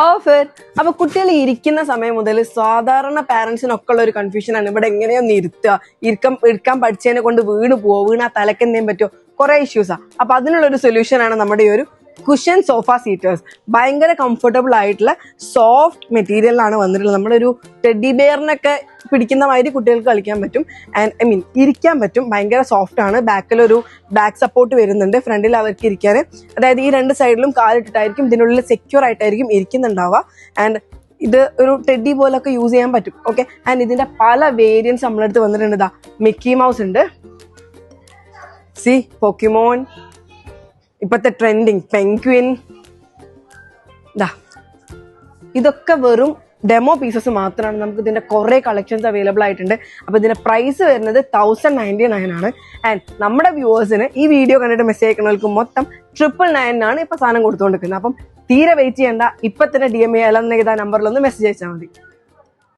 Offer. അപ്പൊ കുട്ടികൾ ഇരിക്കുന്ന സമയം മുതൽ സാധാരണ പാരന്റ്സിനൊക്കെ ഉള്ള ഒരു കൺഫ്യൂഷൻ ആണ്, ഇവിടെ എങ്ങനെയൊന്ന് ഇരുത്തുക, ഇരിക്കാൻ പഠിച്ചതിനെ കൊണ്ട് വീണാ തലക്ക് എന്തെങ്കിലും പറ്റുമോ, കുറെ ഇഷ്യൂസാ. അപ്പൊ അതിനുള്ള ഒരു സൊല്യൂഷൻ ആണ് നമ്മുടെ ഈ ഒരു കുഷൻ സോഫ സീറ്റേഴ്സ്. ഭയങ്കര കംഫർട്ടബിൾ ആയിട്ടുള്ള സോഫ്റ്റ് മെറ്റീരിയലാണ് വന്നിട്ടുള്ളത്. നമ്മുടെ ഒരു ടെഡി ബെയറിനൊക്കെ പിടിക്കുന്ന മാതിരി കുട്ടികൾക്ക് കളിക്കാൻ പറ്റും. ആൻഡ് ഇരിക്കാൻ പറ്റും. ഭയങ്കര സോഫ്റ്റ് ആണ്. ബാക്കിലൊരു ബാക്ക് സപ്പോർട്ട് വരുന്നുണ്ട്. ഫ്രണ്ടിൽ അവർക്ക് ഇരിക്കാൻ, അതായത് ഈ രണ്ട് സൈഡിലും കാലിട്ടിട്ടായിരിക്കും, ഇതിനുള്ളിൽ സെക്യൂർ ആയിട്ടായിരിക്കും ഇരിക്കുന്നുണ്ടാവുക. ആൻഡ് ഇത് ഒരു ടെഡി പോലൊക്കെ യൂസ് ചെയ്യാൻ പറ്റും. ഓക്കെ. ആൻഡ് ഇതിന്റെ പല വേരിയൻസ് നമ്മളടുത്ത് വന്നിട്ടുണ്ട്. ഇതാ മിക്കി മൗസ് ഉണ്ട്, പോക്കിമോൺ, ഇപ്പത്തെ ട്രെൻഡിങ് പെൻഗ്വിൻ. ഇതൊക്കെ വെറും ഡെമോ പീസസ് മാത്രമാണ്. നമുക്ക് ഇതിന്റെ കുറെ കളക്ഷൻസ് അവൈലബിൾ ആയിട്ടുണ്ട്. അപ്പൊ ഇതിന്റെ പ്രൈസ് വരുന്നത് 1099 ആണ്. ആൻഡ് നമ്മുടെ വ്യൂവേഴ്സിന് ഈ വീഡിയോ കണ്ടിട്ട് മെസ്സേജ് അയക്കുന്നവർക്ക് മൊത്തം 999 ഇപ്പൊ സാധനം കൊടുത്തുകൊണ്ടിരിക്കുന്നത്. അപ്പം തീരെ വെയിറ്റ് ചെയ്യേണ്ട, ഇപ്പൊ തന്നെ DMA അല്ലെന്ന നമ്പറിലൊന്ന് മെസ്സേജ് അയച്ചാൽ മതി.